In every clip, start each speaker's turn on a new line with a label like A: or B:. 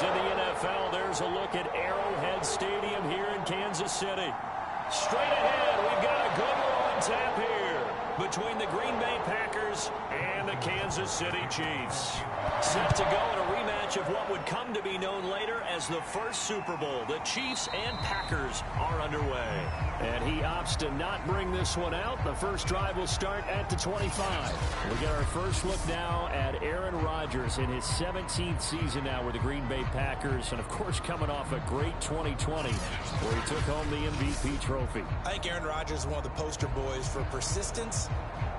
A: In the NFL, there's a look at Arrowhead Stadium here in Kansas City. Straight ahead, we've got a good one on tap here between the Green Bay Packers and the Kansas City Chiefs. Set to go in a rematch of what would come to be known later as the first Super Bowl. The Chiefs and Packers are underway. And he opts to not bring this one out. The first drive will start at the 25. We get our first look now at Aaron Rodgers in his 17th season now with the Green Bay Packers. And, of course, coming off a great 2020 where he took home the MVP trophy.
B: I think Aaron Rodgers is one of the poster boys for persistence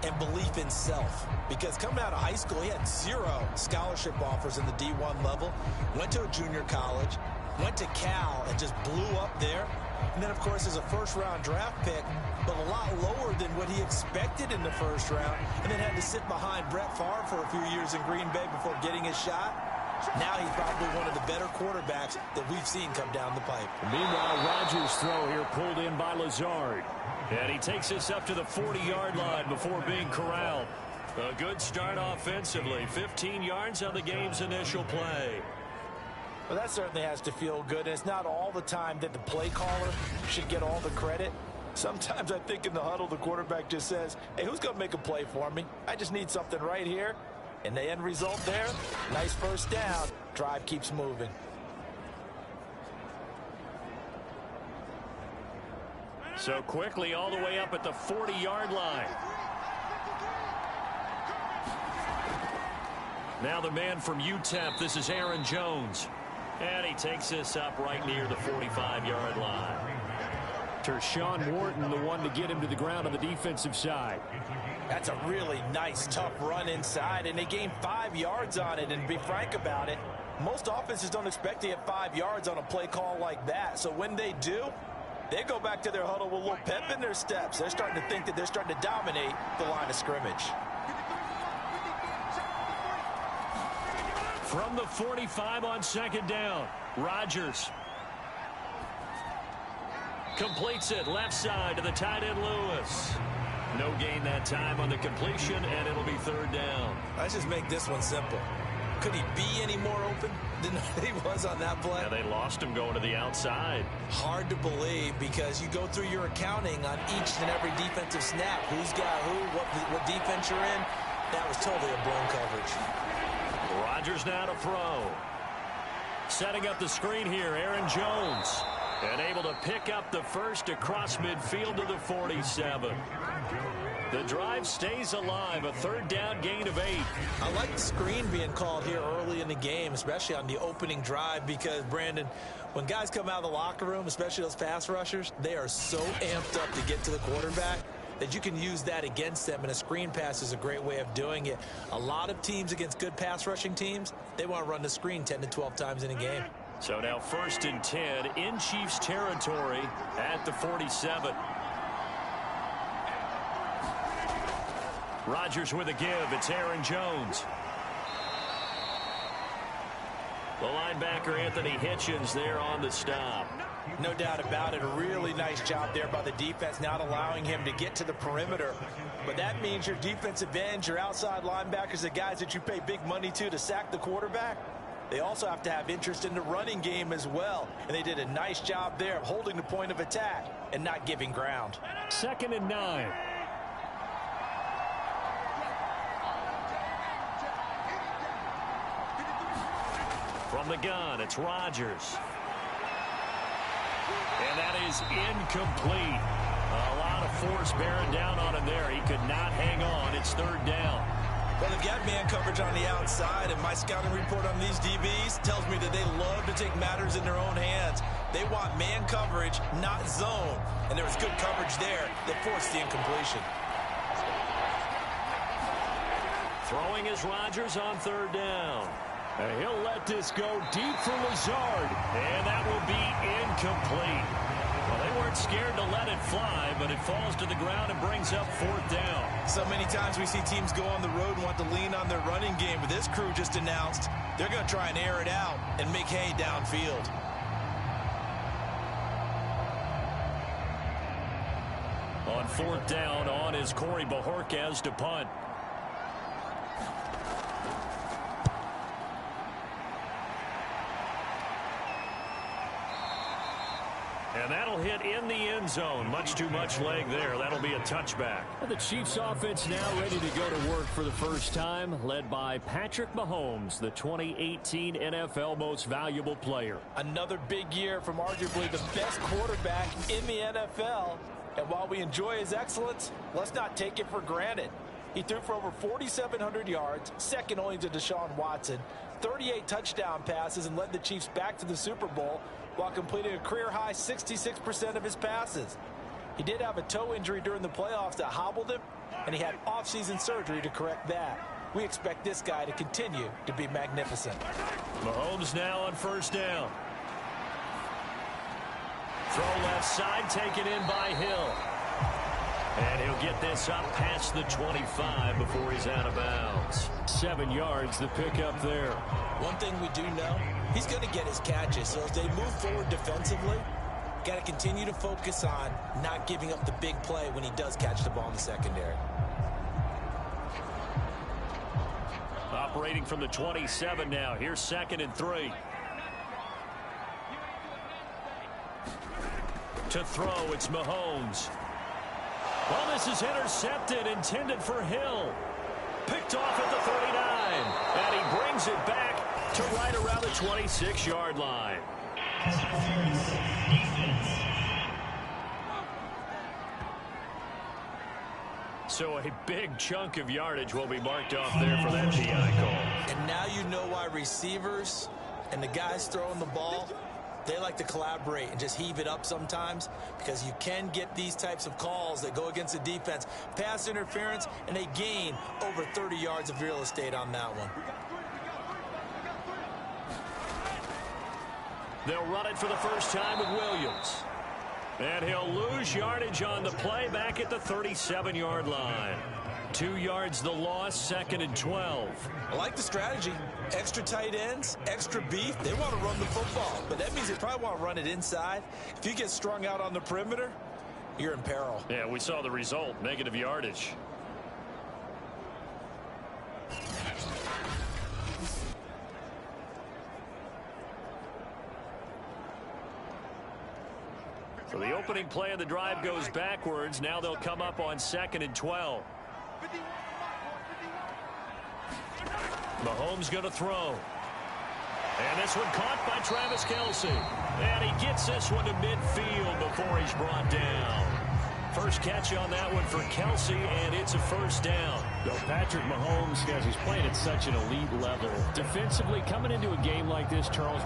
B: and belief in self. Because coming out of high school, he had 0 scholarship offers in the D1 level. Went to a junior college. Went to Cal and just blew up there. And then, of course, as a first-round draft pick, but a lot lower than what he expected in the first round. And then had to sit behind Brett Favre for a few years in Green Bay before getting his shot. Now he's probably one of the better quarterbacks that we've seen come down the pipe.
A: Meanwhile, Rodgers' throw here pulled in by Lazard. And he takes this up to the 40-yard line before being corralled. A good start offensively. 15 yards on the game's initial play.
B: Well, that certainly has to feel good. And it's not all the time that the play caller should get all the credit. Sometimes I think in the huddle, the quarterback just says, hey, who's going to make a play for me? I just need something right here. And the end result there, nice first down. Drive keeps moving.
A: So quickly all the way up at the 40-yard line. Now the man from UTEP, this is Aaron Jones. And he takes this up right near the 45-yard line. Tershawn Wharton, the one to get him to the ground on the defensive side.
B: That's a really nice, tough run inside, and they gained 5 yards on it. And to be frank about it, most offenses don't expect to get 5 yards on a play call like that. So when they do, they go back to their huddle with a little pep in their steps. They're starting to think that they're starting to dominate the line of scrimmage.
A: From the 45 on second down, Rodgers completes it left side to the tight end Lewis. No gain that time on the completion, and it'll be third down.
B: Let's just make this one simple. Could he be any more open than he was on that play?
A: Yeah, they lost him going to the outside.
B: Hard to believe because you go through your accounting on each and every defensive snap. Who's got who, what defense you're in. That was totally a blown coverage.
A: Rodgers now to throw. Setting up the screen here, Aaron Jones. And able to pick up the first across midfield to the 47. The drive stays alive, a third down gain of 8.
B: I like the screen being called here early in the game, especially on the opening drive, because, Brandon, when guys come out of the locker room, especially those pass rushers, they are so amped up to get to the quarterback that you can use that against them, and a screen pass is a great way of doing it. A lot of teams against good pass rushing teams, they want to run the screen 10 to 12 times in a game.
A: So now 1st and 10 in Chiefs territory at the 47. Rodgers with a give. It's Aaron Jones. The linebacker Anthony Hitchens there on the stop.
B: No doubt about it. A really nice job there by the defense, not allowing him to get to the perimeter. But that means your defensive ends, your outside linebackers, the guys that you pay big money to sack the quarterback, they also have to have interest in the running game as well. And they did a nice job there of holding the point of attack and not giving ground.
A: 2nd and 9. From the gun, it's Rodgers. And that is incomplete. A lot of force bearing down on him there. He could not hang on. It's third down.
B: Well, they've got man coverage on the outside, and my scouting report on these DBs tells me that they love to take matters in their own hands. They want man coverage, not zone. And there was good coverage there that forced the incompletion.
A: Throwing is Rodgers on third down. And he'll let this go deep for Lazard. And that will be incomplete. Well, they weren't scared to let it fly, but it falls to the ground and brings up 4th down.
B: So many times we see teams go on the road and want to lean on their running game, but this crew just announced they're going to try and air it out and make hay downfield.
A: On 4th down, on is Corey Bojorquez to punt. And that'll hit in the end zone. Much too much leg there. That'll be a touchback.
C: The Chiefs offense now ready to go to work for the first time, led by Patrick Mahomes, the 2018 NFL Most Valuable Player.
B: Another big year from arguably the best quarterback in the NFL. And while we enjoy his excellence, let's not take it for granted. He threw for over 4,700 yards, second only to Deshaun Watson, 38 touchdown passes, and led the Chiefs back to the Super Bowl while completing a career-high 66% of his passes. He did have a toe injury during the playoffs that hobbled him, and he had off-season surgery to correct that. We expect this guy to continue to be magnificent.
A: Mahomes now on first down. Throw left side, taken in by Hill. And he'll get this up past the 25 before he's out of bounds.
C: 7 yards, the pickup there.
B: One thing we do know, he's going to get his catches. So as they move forward defensively, got to continue to focus on not giving up the big play when he does catch the ball in the secondary.
A: Operating from the 27 now. Here's 2nd and 3. To throw, it's Mahomes. Well, this is intercepted, intended for Hill. Picked off at the 39. And he brings it back to right around the 26-yard line. So a big chunk of yardage will be marked off there for that PI call.
B: And now you know why receivers and the guys throwing the ball, they like to collaborate and just heave it up sometimes, because you can get these types of calls that go against the defense. Pass interference, and they gain over 30 yards of real estate on that one.
A: They'll run it for the first time with Williams. And he'll lose yardage on the play back at the 37-yard line. 2 yards the loss, 2nd and 12.
B: I like the strategy. Extra tight ends, extra beef. They want to run the football, but that means they probably want to run it inside. If you get strung out on the perimeter, you're in peril.
A: Yeah, we saw the result, negative yardage. So the opening play of the drive goes backwards. Now they'll come up on 2nd and 12. Mahomes going to throw. And this one caught by Travis Kelce. And he gets this one to midfield before he's brought down. First catch on that one for Kelce, and it's a first down.
C: Well, Patrick Mahomes, guys, he's playing at such an elite level. Defensively, coming into a game like this, Charles,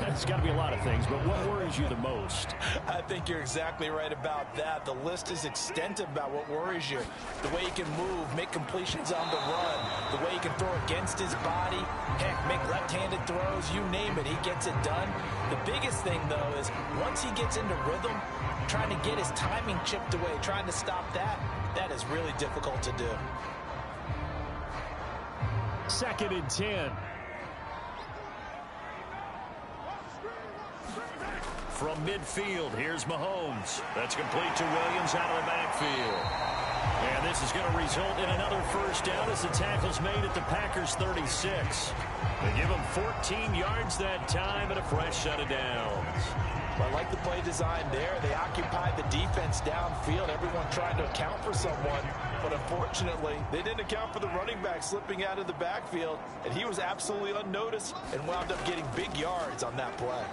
C: it's got to be a lot of things, but what worries you the most?
B: I think you're exactly right about that. The list is extensive about what worries you. The way he can move, make completions on the run, the way he can throw against his body, heck, make left-handed throws, you name it, he gets it done. The biggest thing, though, is once he gets into rhythm, trying to get his timing chipped away, trying to stop that, that is really difficult to do.
C: 2nd and 10.
A: From midfield, here's Mahomes. That's complete to Williams out of the backfield. And this is going to result in another first down as the tackle's made at the Packers' 36. They give them 14 yards that time and a fresh set of downs.
B: Well, I like the play design there. They occupied the defense downfield, everyone trying to account for someone. But unfortunately, they didn't account for the running back slipping out of the backfield, and he was absolutely unnoticed and wound up getting big yards on that play.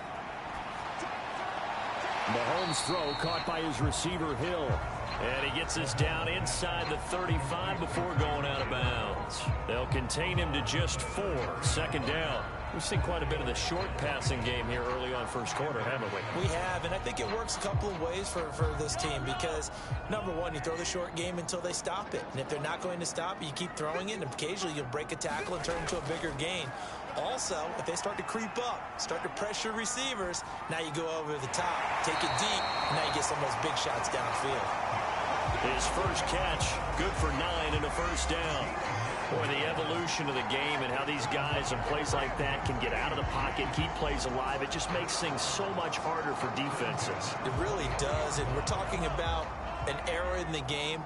C: Mahomes' throw caught by his receiver, Hill.
A: And he gets us down inside the 35 before going out of bounds. They'll contain him to just 4. 2nd down. We've seen quite a bit of the short passing game here early on first quarter, haven't we?
B: We have, and I think it works a couple of ways for this team because, number one, you throw the short game until they stop it. And if they're not going to stop it, you keep throwing it, and occasionally you'll break a tackle and turn it into a bigger gain. Also, if they start to creep up, start to pressure receivers, now you go over the top, take it deep, and now you get some of those big shots downfield.
A: His first catch, good for 9 and a first down. Boy, the evolution of the game and how these guys in plays like that can get out of the pocket, keep plays alive, it just makes things so much harder for defenses.
B: It really does, and we're talking about an era in the game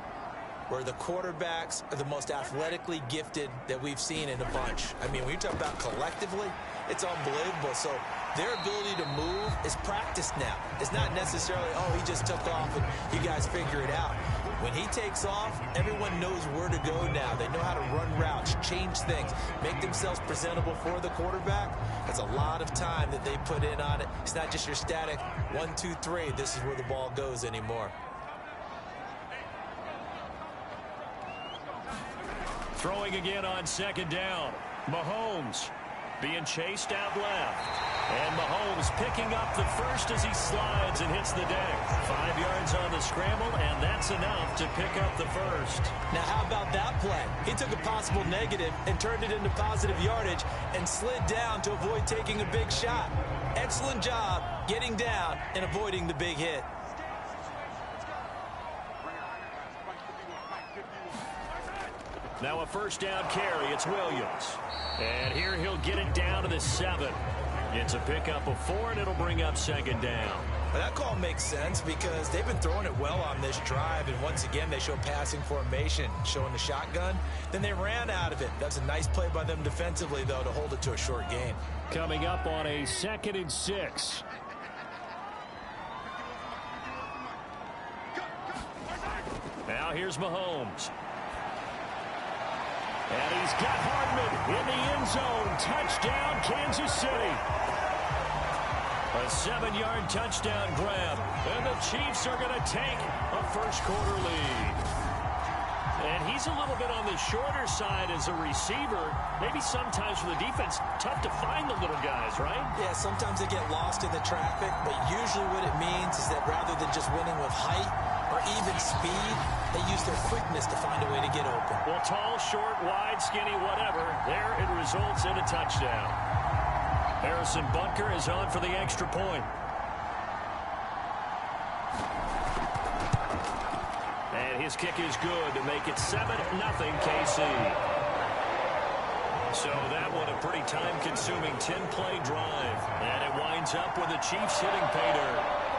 B: where the quarterbacks are the most athletically gifted that we've seen in a bunch. I mean, when you talk about collectively, it's unbelievable. So their ability to move is practiced now. It's not necessarily, oh, he just took off and you guys figure it out. When he takes off, everyone knows where to go now. They know how to run routes, change things, make themselves presentable for the quarterback. That's a lot of time that they put in on it. It's not just your static 1, 2, 3. This is where the ball goes anymore.
A: Throwing again on second down. Mahomes being chased out left. And Mahomes picking up the first as he slides and hits the deck. 5 yards on the scramble, and that's enough to pick up the first.
B: Now, how about that play? He took a possible negative and turned it into positive yardage and slid down to avoid taking a big shot. Excellent job getting down and avoiding the big hit.
A: Now a first down carry. It's Williams. And here he'll get it down to the 7. It's a pickup of 4, and it'll bring up second down.
B: Well, that call makes sense because they've been throwing it well on this drive, and once again they show passing formation, showing the shotgun. Then they ran out of it. That's a nice play by them defensively, though, to hold it to a short gain.
C: Coming up on a 2nd and 6.
A: Now here's Mahomes. And he's got Hardman in the end zone. Touchdown, Kansas City. A 7-yard touchdown grab. And the Chiefs are going to take a first-quarter lead. And he's a little bit on the shorter side as a receiver. Maybe sometimes for the defense, tough to find the little guys, right?
B: Yeah, sometimes they get lost in the traffic, but usually what it means is that rather than just winning with height or even speed, they use their quickness to find a way to get open.
A: Well, tall, short, wide, skinny, whatever, there it results in a touchdown. Harrison Butker is on for the extra point. And his kick is good to make it 7-0 KC. So that one a pretty time-consuming 10-play drive. And it winds up with the Chiefs hitting pay dirt.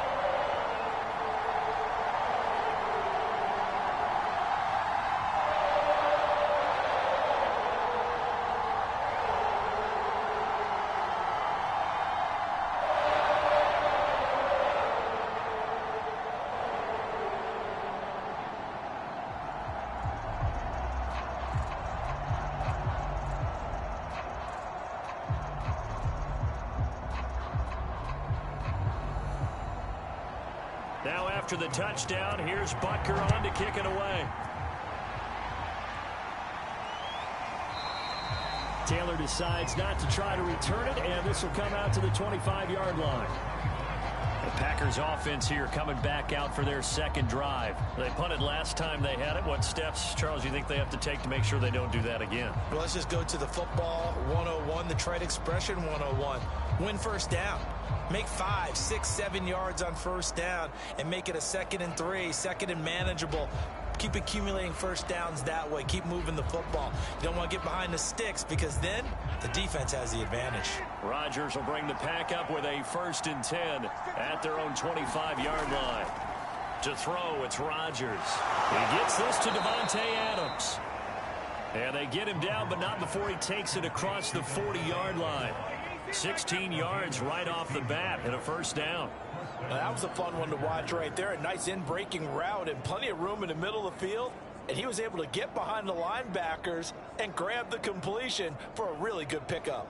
A: Now after the touchdown, here's Butker on to kick it away.
C: Taylor decides not to try to return it, and this will come out to the 25-yard line.
A: The Packers offense here coming back out for their second drive. They punted last time they had it. What steps, Charles, you think they have to take to make sure they don't do that again?
B: Well, let's just go to the football 101, the trade expression 101. Win first down. Make 5, 6, 7 yards on first down and make it a 2nd and 3, 2nd and manageable. Keep accumulating first downs that way. Keep moving the football. You don't want to get behind the sticks because then the defense has the advantage.
A: Rodgers will bring the pack up with a 1st and 10 at their own 25-yard line. To throw, it's Rodgers. He gets this to Davante Adams. And they get him down, but not before he takes it across the 40-yard line. 16 yards right off the bat and a first down.
B: Now, that was a fun one to watch right there. A nice in-breaking route and plenty of room in the middle of the field. And he was able to get behind the linebackers and grab the completion for a really good pickup.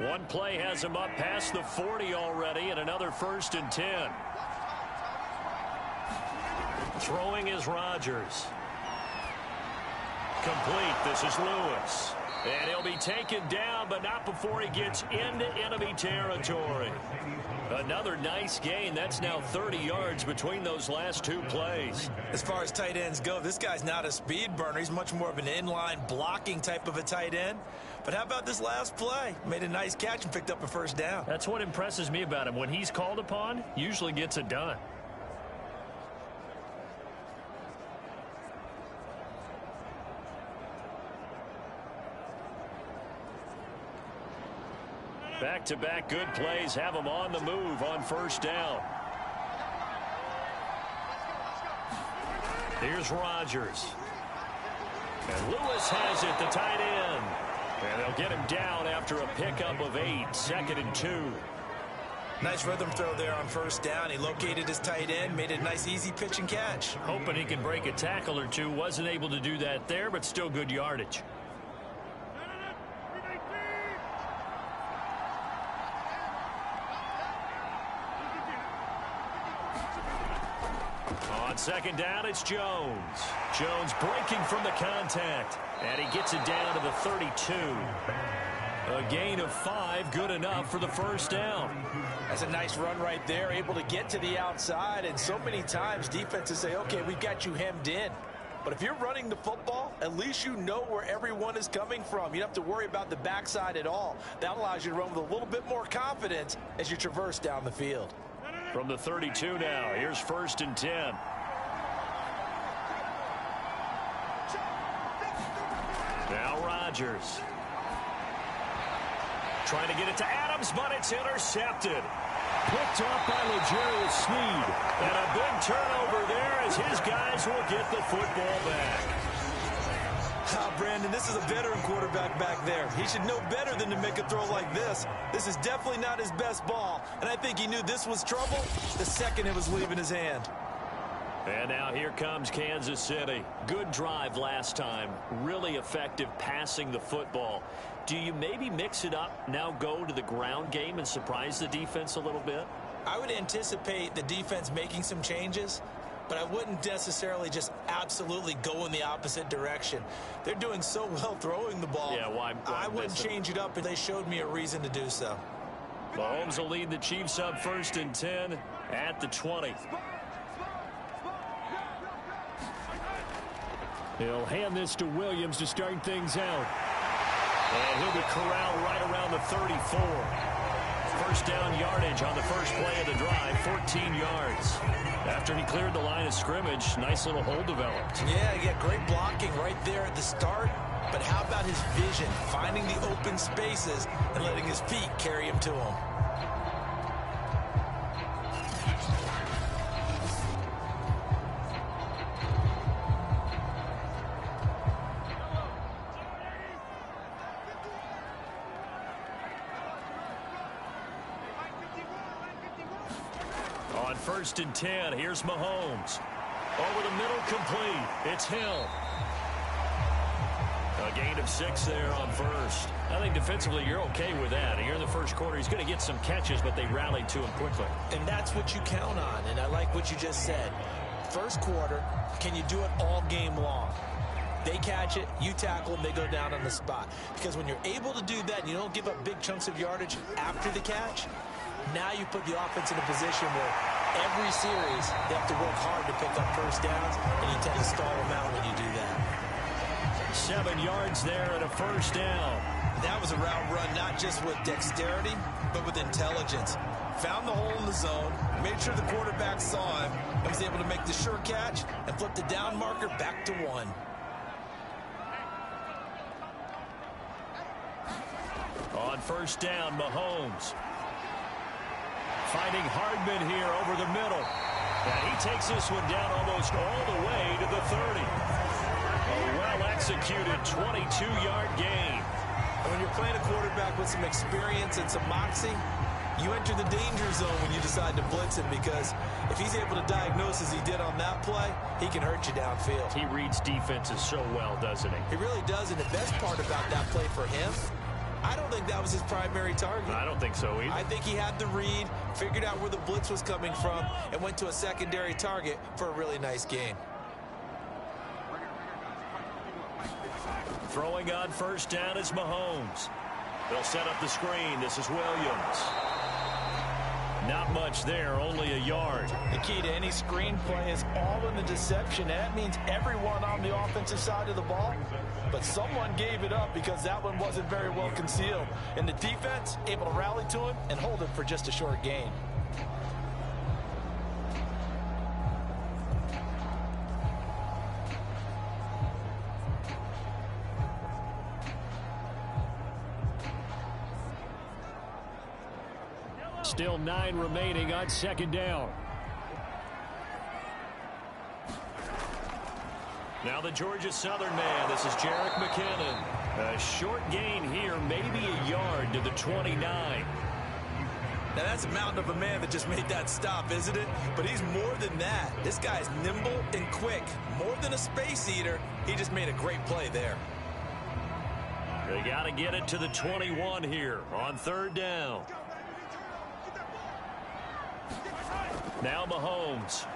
A: One play has him up past the 40 already, and another 1st and 10. Throwing is Rodgers. Complete. This is Lewis. And he'll be taken down, but not before he gets into enemy territory. Another nice gain. That's now 30 yards between those last 2 plays.
B: As far as tight ends go, this guy's not a speed burner. He's much more of an inline blocking type of a tight end. But how about this last play? Made a nice catch and picked up a first down.
A: That's what impresses me about him. When he's called upon, usually gets it done. Back-to-back good plays have them on the move on first down. Here's Rodgers. And Lewis has it, the tight end. And they'll get him down after a pickup of 8, 2nd and 2.
B: Nice rhythm throw there on first down. He located his tight end, made it a nice easy pitch and catch.
C: Hoping he can break a tackle or two. Wasn't able to do that there, but still good yardage.
A: On second down, it's Jones. Jones breaking from the contact. And he gets it down to the 32. A gain of 5, good enough for the first down.
B: That's a nice run right there, able to get to the outside. And so many times defenses say, okay, we've got you hemmed in. But if you're running the football, at least you know where everyone is coming from. You don't have to worry about the backside at all. That allows you to run with a little bit more confidence as you traverse down the field.
A: From the 32 now, here's 1st and 10. Now Rodgers. Trying to get it to Adams, but it's intercepted. Picked off by L'Jarius Sneed. And a big turnover there as his guys will get the football back.
B: Brandon, this is a veteran quarterback back there. He should know better than to make a throw like this. This is definitely not his best ball. And I think he knew this was trouble the second it was leaving his hand.
A: And now here comes Kansas City. Good drive last time. Really effective passing the football. Do you maybe mix it up, now go to the ground game and surprise the defense a little bit?
B: I would anticipate the defense making some changes, but I wouldn't necessarily just absolutely go in the opposite direction. They're doing so well throwing the ball.
A: Yeah, why
B: I wouldn't change it up if they showed me a reason to do so.
A: Mahomes will lead the Chiefs up 1st and 10 at the 20. He'll hand this to Williams to start things out. And he'll be corralled right around the 34. First down yardage on the first play of the drive, 14 yards. After he cleared the line of scrimmage, nice little hole developed.
B: Yeah, great blocking right there at the start. But how about his vision, finding the open spaces and letting his feet carry him to him?
A: On 1st and 10, here's Mahomes. Over the middle, complete. It's Hill. A gain of 6 there on first. I think defensively you're okay with that. Here in the first quarter, he's going to get some catches, but they rallied to him quickly.
B: And that's what you count on, and I like what you just said. First quarter, can you do it all game long? They catch it, you tackle them, they go down on the spot. Because when you're able to do that and you don't give up big chunks of yardage after the catch, now you put the offense in a position where every series they have to work hard to pick up first downs, and you tend to stall them out when you do that.
A: 7 yards there and a first down.
B: That was a route run not just with dexterity, but with intelligence. Found the hole in the zone, made sure the quarterback saw him, and was able to make the sure catch and flip the down marker back to 1.
A: On first down, Mahomes. Finding Hardman here over the middle. And he takes this one down almost all the way to the 30. A well-executed 22-yard gain.
B: And when you're playing a quarterback with some experience and some moxie, you enter the danger zone when you decide to blitz him, because if he's able to diagnose as he did on that play, he can hurt you downfield.
A: He reads defenses so well, doesn't he?
B: He really does, and the best part about that play for him, I don't think that was his primary target.
A: I don't think so either.
B: I think he had the read, figured out where the blitz was coming from, and went to a secondary target for a really nice gain.
A: Throwing on first down is Mahomes. They'll set up the screen. This is Williams. Not much there, only a yard.
D: The key to any screenplay is all in the deception. That means everyone on the offensive side of the ball, but someone gave it up because that one wasn't very well concealed. And the defense able to rally to him and hold it for just a short gain.
C: Still 9 remaining on second down.
A: Now the Georgia Southern man. This is Jerick McKinnon. A short gain here, maybe a yard to the 29.
B: Now that's a mountain of a man that just made that stop, isn't it? But he's more than that. This guy's nimble and quick. More than a space eater. He just made a great play there.
A: They got to get it to the 21 here on third down. Now Mahomes.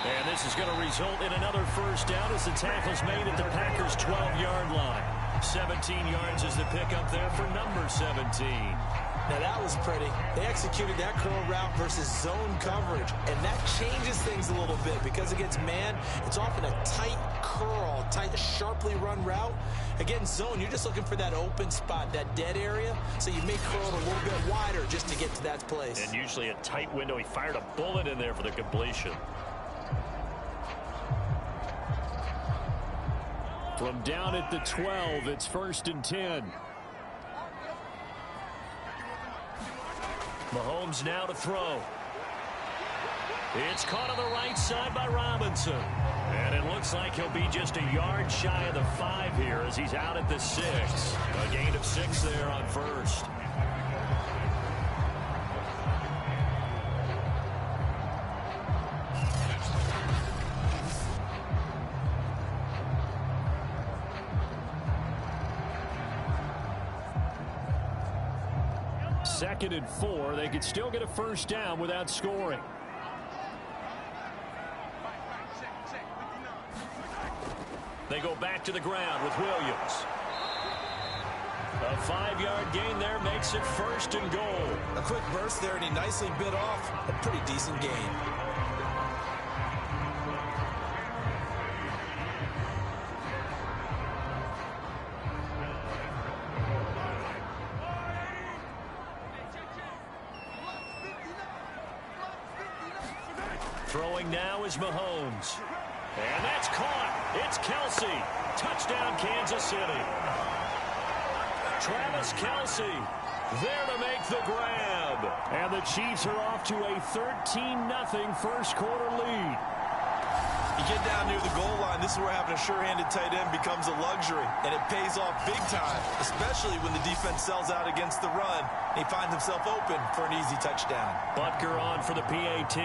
A: And this is going to result in another first down as the tackle's made at the Packers' 12-yard line. 17 yards is the pickup there for number 17.
B: Now that was pretty. They executed that curl route versus zone coverage, and that changes things a little bit because against man, it's often a tight curl, tight, sharply run route. Against zone, you're just looking for that open spot, that dead area, so you may curl it a little bit wider just to get to that place.
A: And usually a tight window. He fired a bullet in there for the completion.
C: From down at the 12, it's 1st and 10.
A: Mahomes now to throw. It's caught on the right side by Robinson. And it looks like he'll be just a yard shy of the 5 here as he's out at the 6. A gain of 6 there on first.
C: Second and 4. They could still get a first down without scoring.
A: They go back to the ground with Williams. A 5-yard gain there makes it 1st and goal.
B: A quick burst there, and he nicely bit off a pretty decent gain.
A: Throwing now is Mahomes. And that's caught. It's Kelce. Touchdown, Kansas City. Travis Kelce there to make the grab.
C: And the Chiefs are off to a 13-0 first quarter lead.
D: You get down near the goal line, this is where having a sure-handed tight end becomes a luxury, and it pays off big time, especially when the defense sells out against the run, and he finds himself open for an easy touchdown.
A: Butker on for the PAT.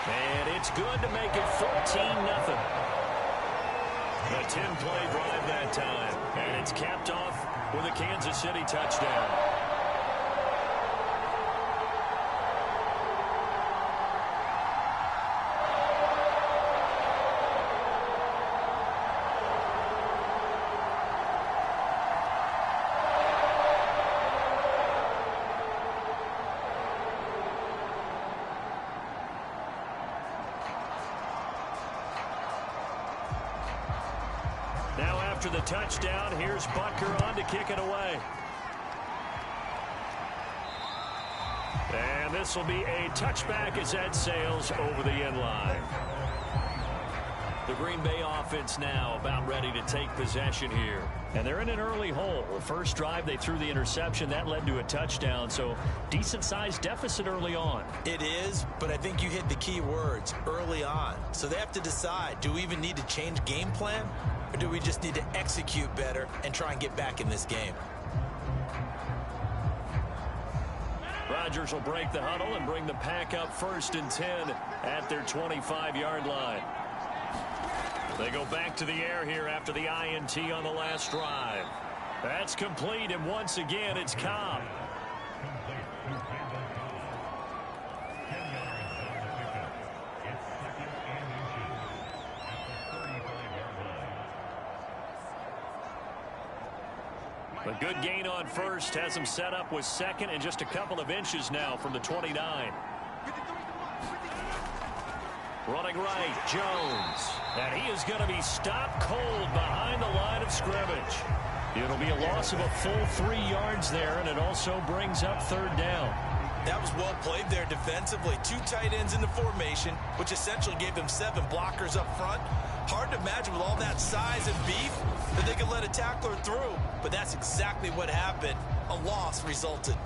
A: And it's good to make it 14-0. A 10-play drive that time. And it's capped off with a Kansas City touchdown. Now after the touchdown, here's Butker on to kick it away. And this will be a touchback as that sails over the end line. The Green Bay offense now about ready to take possession here. And they're in an early hole. The first drive, they threw the interception. That led to a touchdown, so decent-sized deficit early on.
B: It is, but I think you hit the key words, early on. So they have to decide, do we even need to change game plan? Or do we just need to execute better and try and get back in this game?
A: Rodgers will break the huddle and bring the pack up 1st and 10 at their 25-yard line. They go back to the air here after the INT on the last drive. That's complete, and once again, it's Cobb. A good gain on first has him set up with second and just a couple of inches now from the 29. Running right, Jones. And he is going to be stopped cold behind the line of scrimmage. It'll be a loss of a full 3 yards there, and it also brings up 3rd down.
B: That was well played there defensively. 2 tight ends in the formation, which essentially gave them 7 blockers up front. Hard to imagine with all that size and beef that they could let a tackler through. But that's exactly what happened. A loss resulted.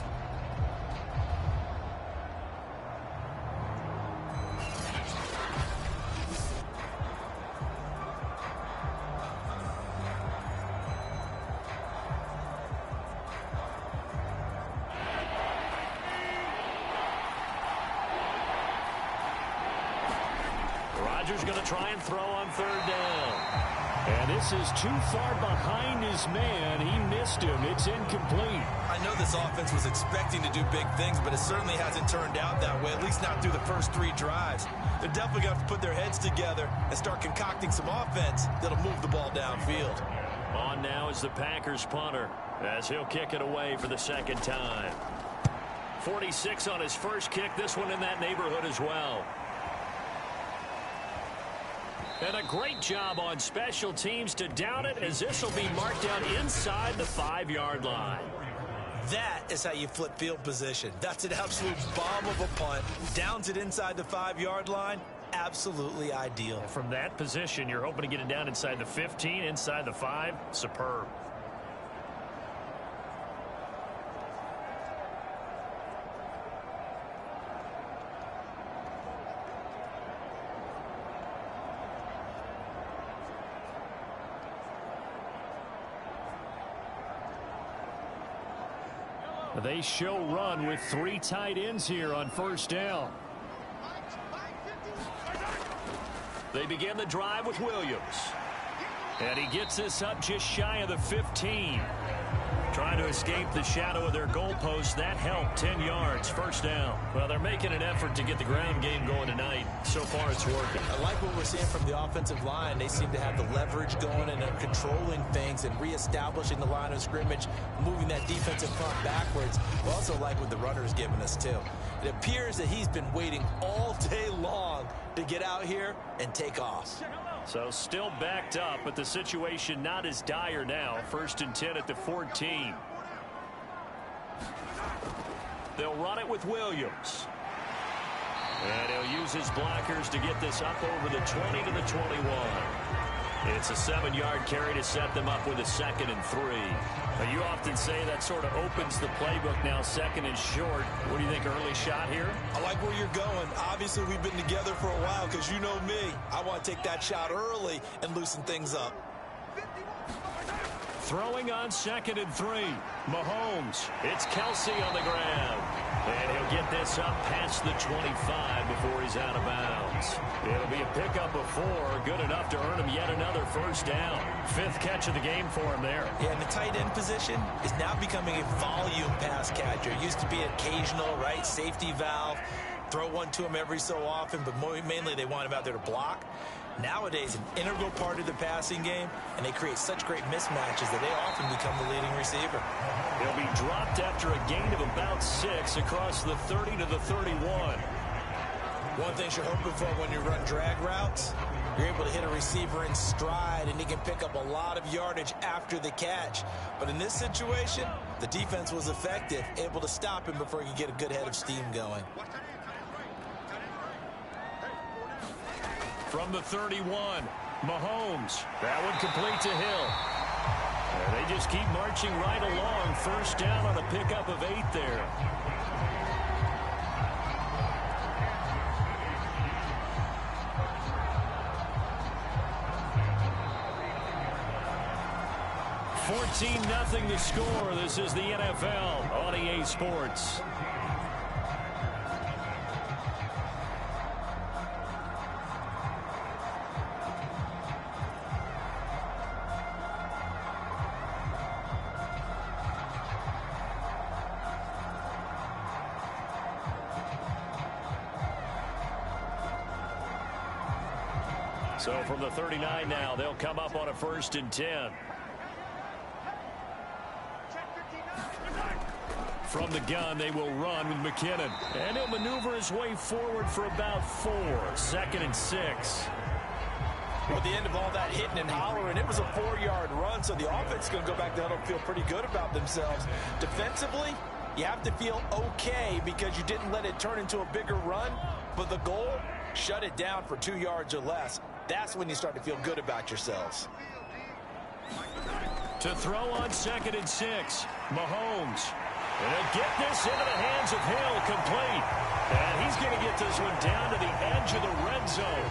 A: Rodgers going to try and throw on third down. And this is too far behind his man. He missed him. It's incomplete.
B: I know this offense was expecting to do big things, but it certainly hasn't turned out that way, at least not through the first 3 drives. They're definitely going to have to put their heads together and start concocting some offense that'll move the ball downfield.
A: On now is the Packers punter as he'll kick it away for the second time. 46 on his first kick. This one in that neighborhood as well. And a great job on special teams to down it, as this will be marked down inside the 5-yard line.
B: That is how you flip field position. That's an absolute bomb of a punt. Downs it inside the 5-yard line. Absolutely ideal.
A: From that position, you're hoping to get it down inside the 15, inside the 5. Superb. They show run with 3 tight ends here on first down. They begin the drive with Williams. And he gets this up just shy of the 15. Trying to escape the shadow of their goalpost. That helped. 10 yards, first down. Well, they're making an effort to get the ground game going tonight. So far, it's working.
B: I like what we're seeing from the offensive line. They seem to have the leverage going and are controlling things and reestablishing the line of scrimmage, moving that defensive front backwards. I also like what the runner is giving us, too. It appears that he's been waiting all day long to get out here and take off.
A: So still backed up, but the situation not as dire now. 1st and 10 at the 14. They'll run it with Williams. And he'll use his blockers to get this up over the 20 to the 21. It's a 7-yard carry to set them up with a 2nd and 3. Now, you often say that sort of opens the playbook now, 2nd and short. What do you think, early shot here?
B: I like where you're going. Obviously, we've been together for a while because you know me. I want to take that shot early and loosen things up.
A: Throwing on 2nd and 3. Mahomes. It's Kelsey on the ground. And he'll get this up past the 25 before he's out of bounds. It'll be a pickup of 4. Good enough to earn him yet another first down. 5th catch of the game for him there.
B: Yeah, and the tight end position is now becoming a volume pass catcher. It used to be occasional, right? Safety valve. Throw one to him every so often, but mainly they want him out there to block. Nowadays, an integral part of the passing game, and they create such great mismatches that they often become the leading receiver.
A: He'll be dropped after a gain of about 6 across the 30 to the 31.
B: One thing you're hoping for when you run drag routes, you're able to hit a receiver in stride, and he can pick up a lot of yardage after the catch. But in this situation, the defense was effective, able to stop him before he could get a good head of steam going.
A: From the 31, Mahomes. That one complete to Hill. And they just keep marching right along. First down on a pickup of 8 there. $14-0 the score. This is the NFL on EA Sports. So from the 39 now, they'll come up on a 1st and 10. From the gun, they will run with McKinnon. And he'll maneuver his way forward for about 4. 2nd and 6.
D: Well, at the end of all that hitting and hollering, it was a 4-yard run, so the offense is going to go back there and feel pretty good about themselves. Defensively, you have to feel okay because you didn't let it turn into a bigger run, but the goal, shut it down for 2 yards or less. that's when you start to feel good about yourselves.
A: To throw on 2nd and 6, Mahomes. And he'll get this into the hands of Hill, complete. And he's going to get this one down to the edge of the red zone.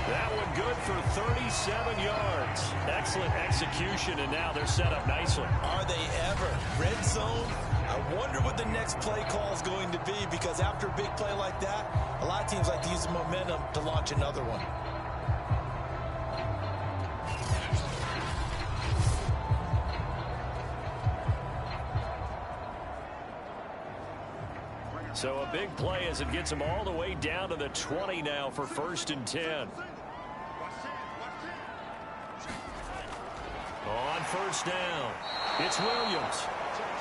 A: That one good for 37 yards. Excellent execution, and now they're set up nicely.
B: Are they ever? Red zone? I wonder what the next play call is going to be, because after a big play like that, a lot of teams like to use the momentum to launch another one.
A: So a big play as it gets them all the way down to the 20 now for 1st and 10. On 1st down, it's Williams.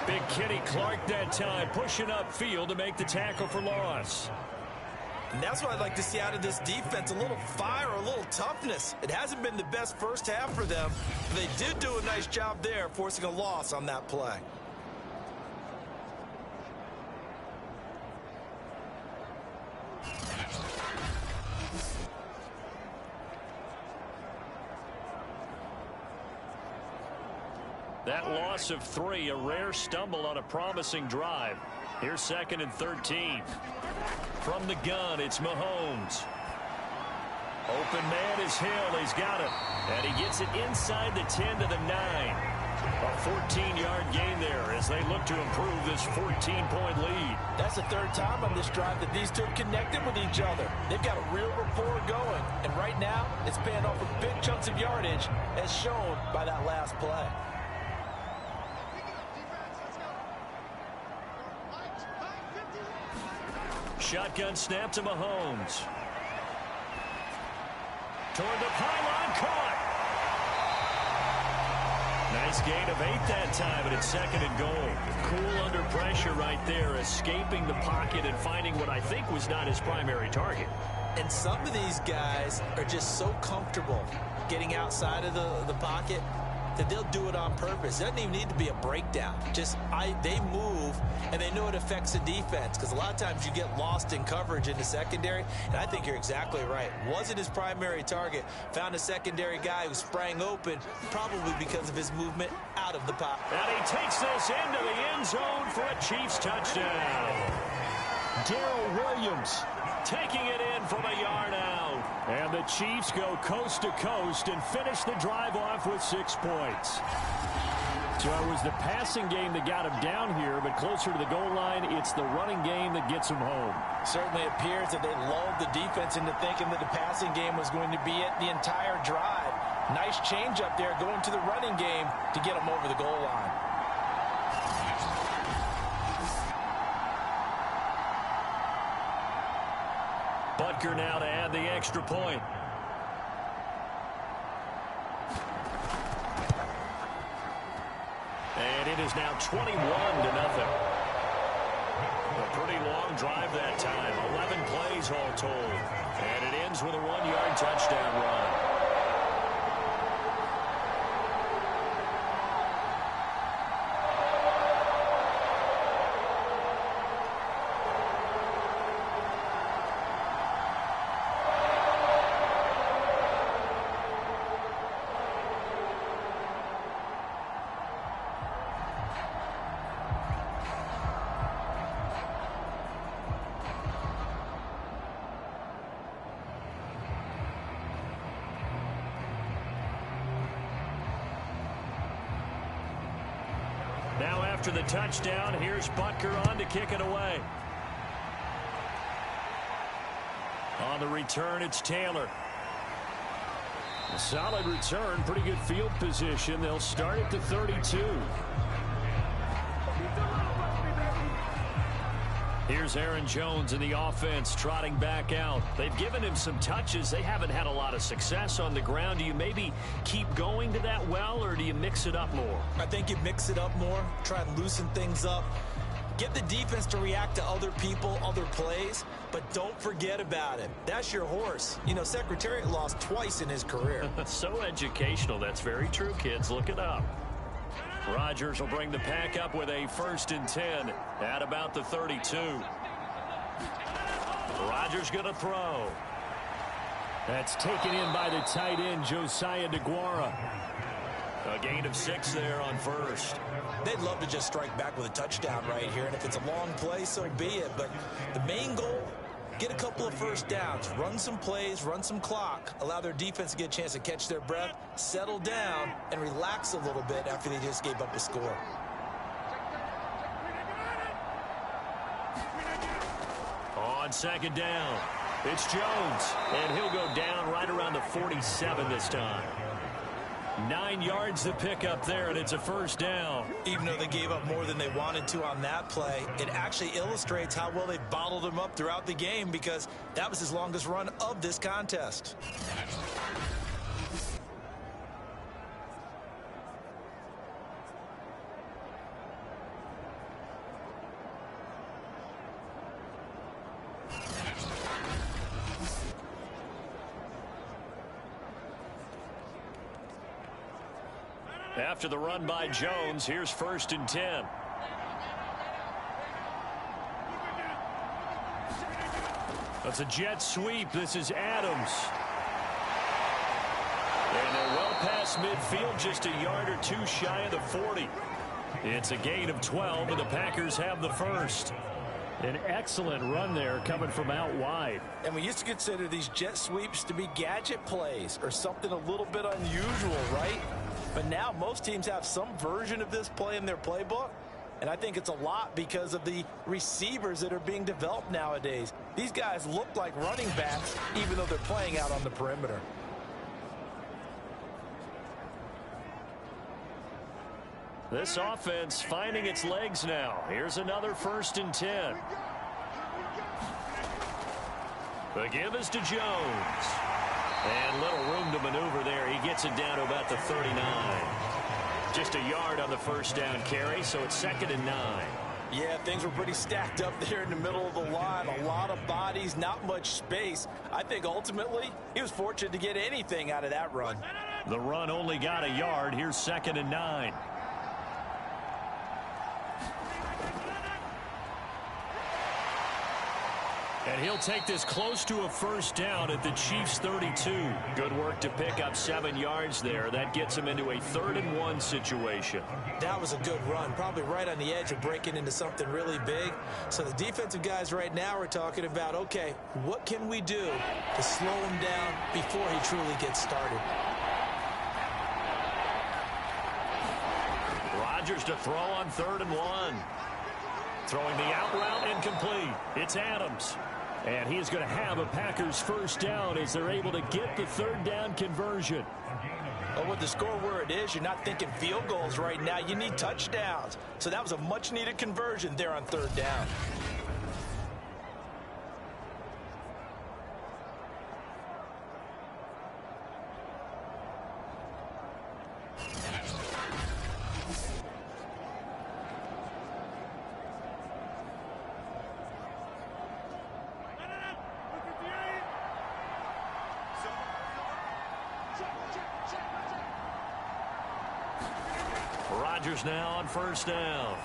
A: Big Kenny Clark that time, pushing upfield to make the tackle for loss.
B: And that's what I'd like to see out of this defense, a little fire, a little toughness. It hasn't been the best first half for them. They did do a nice job there, forcing a loss on that play.
A: That loss of 3, a rare stumble on a promising drive. Here's 2nd and 13. From the gun, it's Mahomes. Open man is Hill. He's got it. And he gets it inside the 10 to the 9. A 14-yard gain there as they look to improve this 14-point lead.
D: That's the 3rd time on this drive that these two have connected with each other. They've got a real rapport going. And right now, it's paying off with big chunks of yardage, as shown by that last play.
A: Shotgun snap to Mahomes. Toward the pylon, caught. Nice gain of 8 that time, but it's 2nd and goal. Cool under pressure right there, escaping the pocket and finding what I think was not his primary target.
B: And some of these guys are just so comfortable getting outside of the pocket that they'll do it on purpose. It doesn't even need to be a breakdown. They move, and they know it affects the defense, because a lot of times you get lost in coverage in the secondary, and I think you're exactly right. Wasn't his primary target. Found a secondary guy who sprang open, probably because of his movement out of the pocket.
A: And he takes this into the end zone for a Chiefs touchdown. Darrell Williams taking it in from a yard out. And the Chiefs go coast to coast and finish the drive off with 6 points. So it was the passing game that got him down here, but closer to the goal line, it's the running game that gets him home.
D: Certainly appears that they lulled the defense into thinking that the passing game was going to be it the entire drive. Nice change up there going to the running game to get him over the goal line.
A: Butker now to add the extra point. And it is now 21-0. A pretty long drive that time. 11 plays all told. And it ends with a 1-yard touchdown run. Now after the touchdown, here's Butker on to kick it away. On the return, it's Taylor. A solid return, pretty good field position. They'll start at the 32. Here's Aaron Jones in the offense trotting back out. They've given him some touches. They haven't had a lot of success on the ground. Do you maybe keep going to that well, or do you mix it up more?
B: I think you mix it up more, try and loosen things up. Get the defense to react to other people, other plays, but don't forget about it. That's your horse. You know, Secretariat lost twice in his career.
A: So educational. That's very true, kids. Look it up. Rodgers will bring the pack up with a 1st and 10 at about the 32. Rodgers going to throw.
C: That's taken in by the tight end, Josiah DeGuara.
A: A gain of 6 there on first.
B: They'd love to just strike back with a touchdown right here, and if it's a long play, so be it. But the main goal, get a couple of first downs, run some plays, run some clock, allow their defense to get a chance to catch their breath, settle down, and relax a little bit after they just gave up a score.
A: On second down, it's Jones, and he'll go down right around the 47 this time. 9 yards to pick up there, and it's a first down.
B: Even though they gave up more than they wanted to on that play, it actually illustrates how well they bottled them up throughout the game, because that was his longest run of this contest.
A: After the run by Jones, here's 1st and 10. That's a jet sweep. This is Adams. And they're well past midfield, just a yard or 2 shy of the 40. It's a gain of 12, and the Packers have the first.
C: An excellent run there coming from out wide.
D: And we used to consider these jet sweeps to be gadget plays or something a little bit unusual, right? But now most teams have some version of this play in their playbook. And I think it's a lot because of the receivers that are being developed nowadays. These guys look like running backs even though they're playing out on the perimeter.
A: This offense finding its legs now. Here's another 1st and 10. The give is to Jones. And little room to maneuver there. He gets it down to about the 39. Just a yard on the first down carry, so it's 2nd and 9.
D: Yeah, things were pretty stacked up there in the middle of the line. A lot of bodies, not much space. I think ultimately he was fortunate to get anything out of that run.
A: The run only got a yard. Here's 2nd and 9. And he'll take this close to a first down at the Chiefs' 32. Good work to pick up 7 yards there. That gets him into a 3rd and 1 situation.
B: That was a good run, probably right on the edge of breaking into something really big. So the defensive guys right now are talking about, okay, what can we do to slow him down before he truly gets started?
A: Rodgers to throw on 3rd and 1. Throwing the out route incomplete. It's Adams. And he is going to have a Packers first down as they're able to get the 3rd down conversion.
D: Well, with the score where it is, you're not thinking field goals right now. You need touchdowns. So that was a much-needed conversion there on 3rd down.
A: Rodgers now on first down.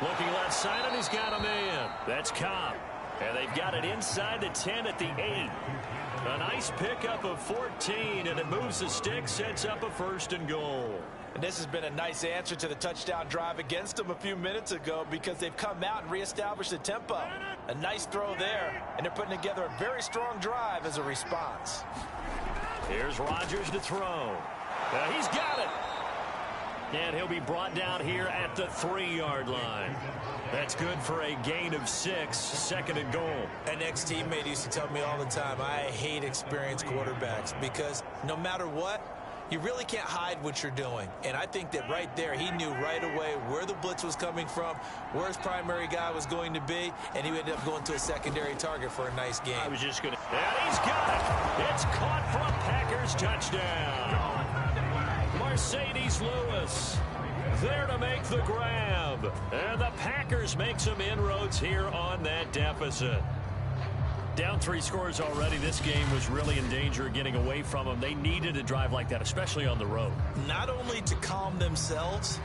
A: Looking left side, and he's got a man. That's Cobb. And they've got it inside the 10 at the 8. A nice pickup of 14, and it moves the stick, sets up a 1st and goal.
D: And this has been a nice answer to the touchdown drive against them a few minutes ago because they've come out and reestablished the tempo. A nice throw there, and they're putting together a very strong drive as a response.
A: Here's Rodgers to throw. He's got it. And he'll be brought down here at the 3-yard line. That's good for a gain of 6, 2nd and goal.
B: An ex-teammate used to tell me all the time, I hate experienced quarterbacks because no matter what, you really can't hide what you're doing. And I think that right there, he knew right away where the blitz was coming from, where his primary guy was going to be, and he ended up going to a secondary target for a nice game.
A: I was just going to... And he's got it. It's caught for a Packers touchdown. Mercedes Lewis there to make the grab. And the Packers make some inroads here on that deficit. Down 3 scores already. This game was really in danger of getting away from them. They needed a drive like that, especially on the road.
B: Not only to calm themselves,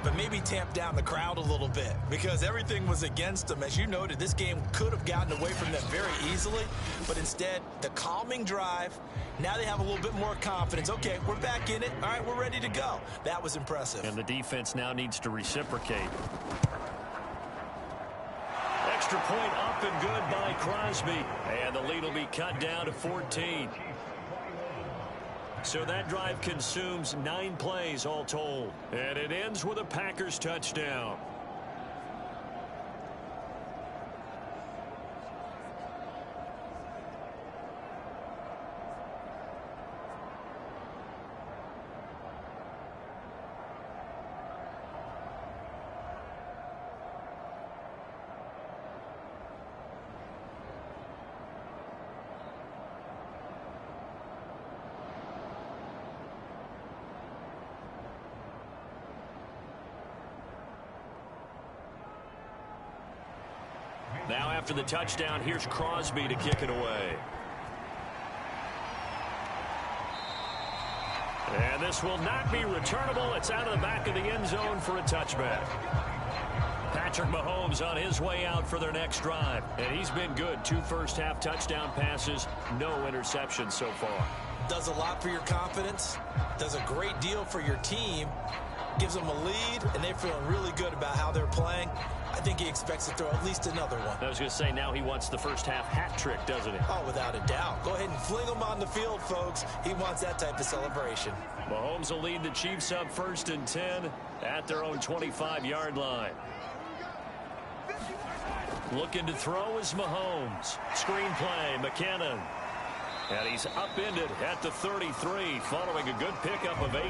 B: but maybe tamp down the crowd a little bit because everything was against them. As you noted, this game could have gotten away from them very easily, but instead, the calming drive, now they have a little bit more confidence. Okay, we're back in it. All right, we're ready to go. That was impressive.
C: And the defense now needs to reciprocate.
A: Extra point up and good by Crosby. And the lead will be cut down to 14. So that drive consumes 9 plays all told. And it ends with a Packers touchdown. Now after the touchdown, here's Crosby to kick it away. And this will not be returnable. It's out of the back of the end zone for a touchback. Patrick Mahomes on his way out for their next drive. And he's been good. 2 first-half touchdown passes, no interceptions so far.
B: Does a lot for your confidence, does a great deal for your team, gives them a lead, and they're feeling really good about how they're playing. I think he expects to throw at least another one.
C: I was going to say, now he wants the first-half hat trick, doesn't he?
B: Oh, without a doubt. Go ahead and fling him on the field, folks. He wants that type of celebration.
A: Mahomes will lead the Chiefs up 1st and 10 at their own 25-yard line. Looking to throw is Mahomes. Screen play, McKinnon. And he's upended at the 33, following a good pickup of 8.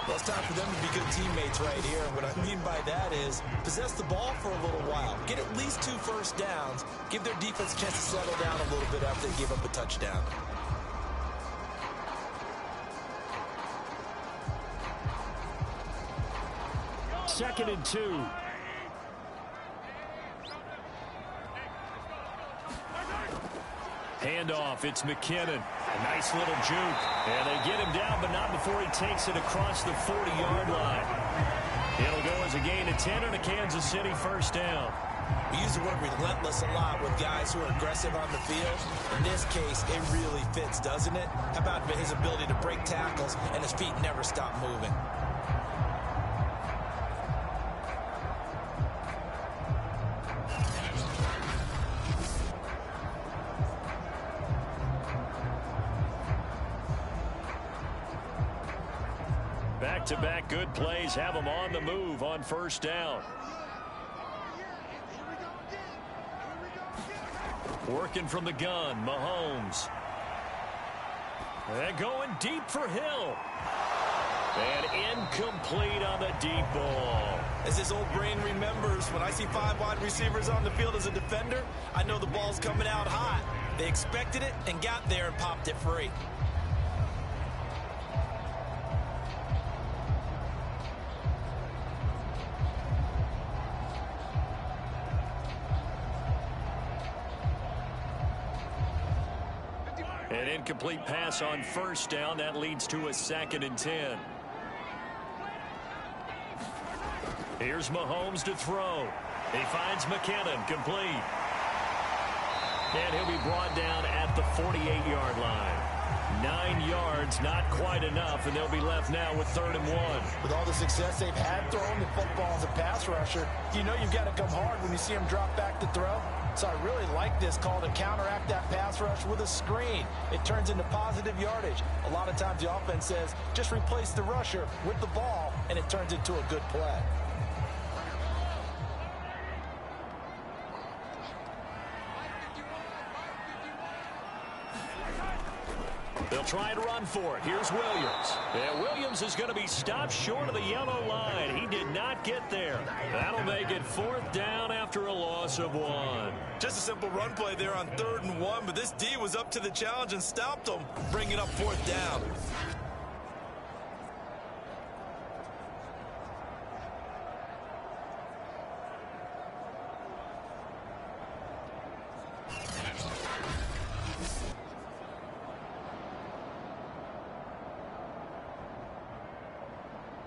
B: Well, it's time for them to be good teammates right here. And what I mean by that is possess the ball for a little while. Get at least 2 first downs. Give their defense a chance to settle down a little bit after they give up a touchdown.
A: Second and 2. Handoff, it's McKinnon. A nice little juke. And they get him down, but not before he takes it across the 40-yard line. It'll go as a gain of 10 and a Kansas City first down.
B: We use the word relentless a lot with guys who are aggressive on the field. In this case, it really fits, doesn't it? How about his ability to break tackles and his feet never stop moving?
A: Back-to-back good plays have them on the move on first down. Working from the gun, Mahomes. And going deep for Hill. And incomplete on the deep ball.
B: As his old brain remembers, when I see 5 wide receivers on the field as a defender, I know the ball's coming out hot. They expected it and got there and popped it free.
A: An incomplete pass on first down. That leads to a 2nd and 10. Here's Mahomes to throw. He finds McKinnon, complete. And he'll be brought down at the 48-yard line. 9 yards, not quite enough, and they'll be left now with 3rd and 1.
D: With all the success they've had throwing the football as a pass rusher, you know you've got to come hard when you see him drop back to throw. So I really like this call to counteract that pass rush with a screen. It turns into positive yardage. A lot of times the offense says, just replace the rusher with the ball, and it turns into a good play.
A: They'll try to run for it. Here's Williams. And Williams is going to be stopped short of the yellow line. He did not get there. That'll make it 4th down after a loss of 1.
B: Just a simple run play there on 3rd and 1, but this D was up to the challenge and stopped him, bringing up 4th down.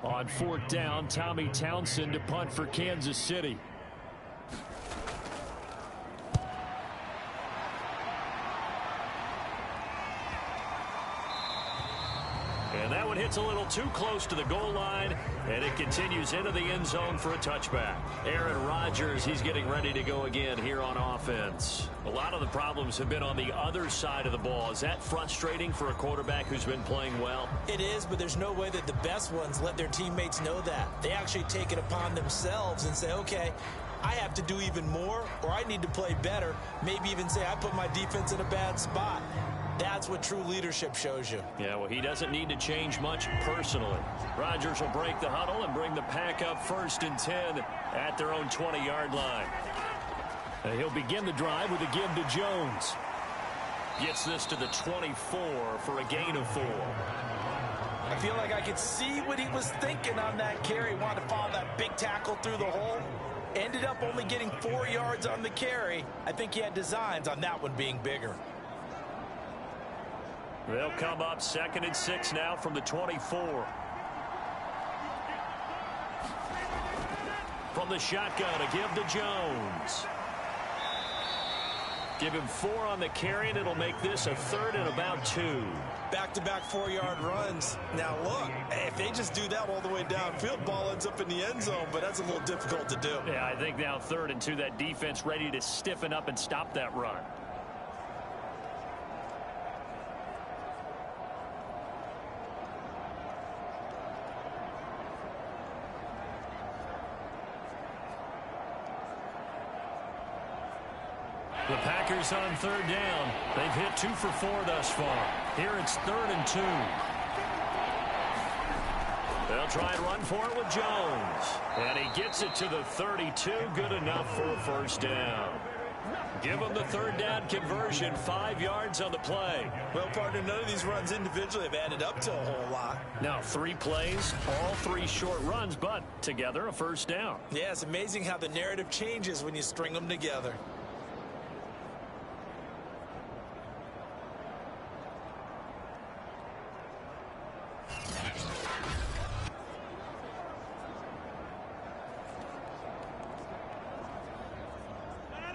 C: On fourth down, Tommy Townsend to punt for Kansas City.
A: And that one hits a little too close to the goal line, and it continues into the end zone for a touchback. Aaron Rodgers, he's getting ready to go again here on offense. A lot of the problems have been on the other side of the ball. Is that frustrating for a quarterback who's been playing well?
B: It is, but there's no way that the best ones let their teammates know that. They actually take it upon themselves and say, okay, I have to do even more, or I need to play better. Maybe even say I put my defense in a bad spot. That's what true leadership shows you.
A: Yeah, well, he doesn't need to change much personally. Rodgers will break the huddle and bring the pack up 1st and 10 at their own 20-yard line.
C: And he'll begin the drive with a give to Jones.
A: Gets this to the 24 for a gain of 4.
D: I feel like I could see what he was thinking on that carry. Wanted to follow that big tackle through the hole. Ended up only getting 4 yards on the carry. I think he had designs on that one being bigger.
A: They'll come up 2nd and 6 now from the 24. From the shotgun, a give to Jones. Give him 4 on the carry, and it'll make this a 3rd and about 2.
B: Back-to-back 4-yard runs. Now, look, if they just do that all the way downfield, ball ends up in the end zone, but that's a little difficult to do.
C: Yeah, I think now 3rd and 2, that defense ready to stiffen up and stop that run.
A: The Packers on 3rd down. They've hit 2 for 4 thus far. Here it's 3rd and 2. They'll try and run for it with Jones. And he gets it to the 32. Good enough for a 1st down. Give him the 3rd down conversion. 5 yards on the play.
B: Well, partner, none of these runs individually have added up to a whole lot.
C: Now 3 plays, all 3 short runs, but together a 1st down.
B: Yeah, it's amazing how the narrative changes when you string them together.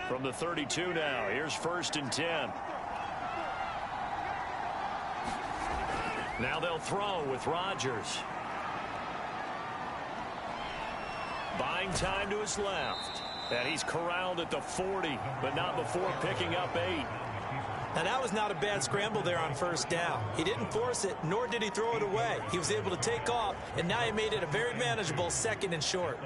A: From the 32 now, here's 1st and 10. Now they'll throw with Rodgers. Buying time to his left. And he's corralled at the 40, but not before picking up 8.
B: Now, that was not a bad scramble there on 1st down. He didn't force it, nor did he throw it away. He was able to take off, and now he made it a very manageable 2nd and short.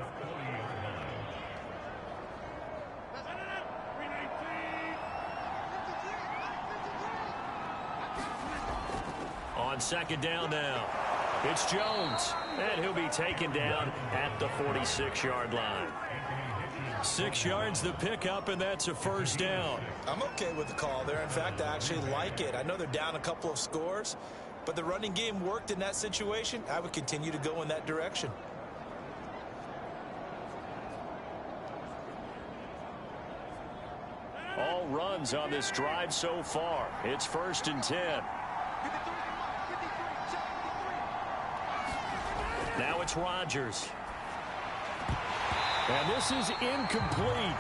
A: On 2nd down now, it's Jones, and he'll be taken down at the 46-yard line. 6 yards the pickup, and that's a 1st down.
B: I'm okay with the call there. In fact, I actually like it. I know they're down a couple of scores, but the running game worked in that situation. I would continue to go in that direction.
A: All runs on this drive so far. It's 1st and 10. Now it's Rodgers.
C: And this is incomplete.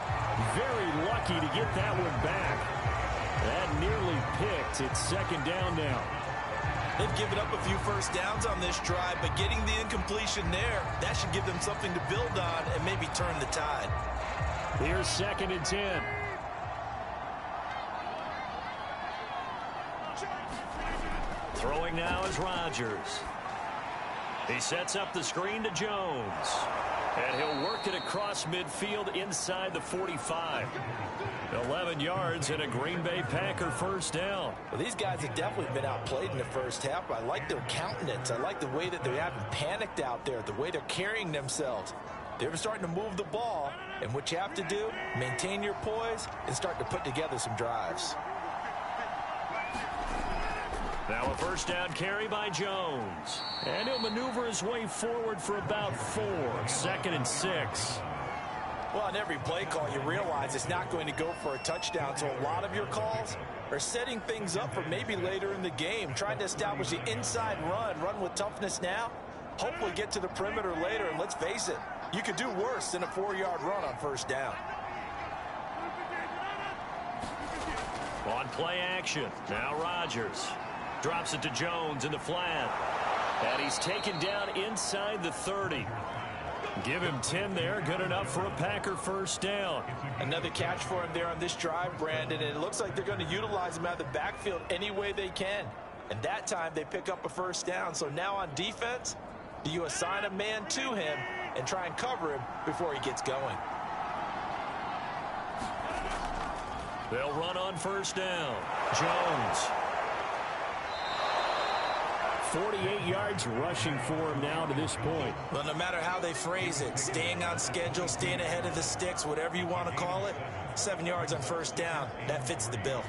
C: Very lucky to get that one back. That nearly picked. It's 2nd down now.
B: They've given up a few 1st downs on this drive, but getting the incompletion there, that should give them something to build on and maybe turn the tide.
C: Here's 2nd and 10.
A: Throwing now is Rodgers. He sets up the screen to Jones. And he'll work it across midfield inside the 45. 11 yards and a Green Bay Packer 1st down.
D: Well, these guys have definitely been outplayed in the 1st half. I like their countenance. I like the way that they haven't panicked out there, the way they're carrying themselves. They're starting to move the ball, and what you have to do, maintain your poise and start to put together some drives.
A: Now a 1st down carry by Jones. And he'll maneuver his way forward for about 4. 2nd and 6.
D: Well, on every play call, you realize it's not going to go for a touchdown. So a lot of your calls are setting things up for maybe later in the game, trying to establish the inside run with toughness now, hopefully get to the perimeter later. And let's face it, you could do worse than a 4-yard run on first down.
A: On play action, now Rodgers. Drops it to Jones in the flat. And he's taken down inside the 30. Give him 10 there. Good enough for a Packer first down.
D: Another catch for him there on this drive, Brandon. And it looks like they're going to utilize him out of the backfield any way they can. And that time they pick up a first down. So now on defense, do you assign a man to him and try and cover him before he gets going?
A: They'll run on first down. Jones.
C: 48 yards rushing for him now to this point.
B: Well, no matter how they phrase it, staying on schedule, staying ahead of the sticks, whatever you want to call it, 7 yards on first down, that fits the bill.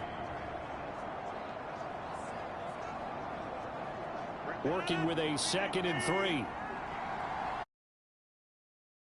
C: Working with a 2nd and 3.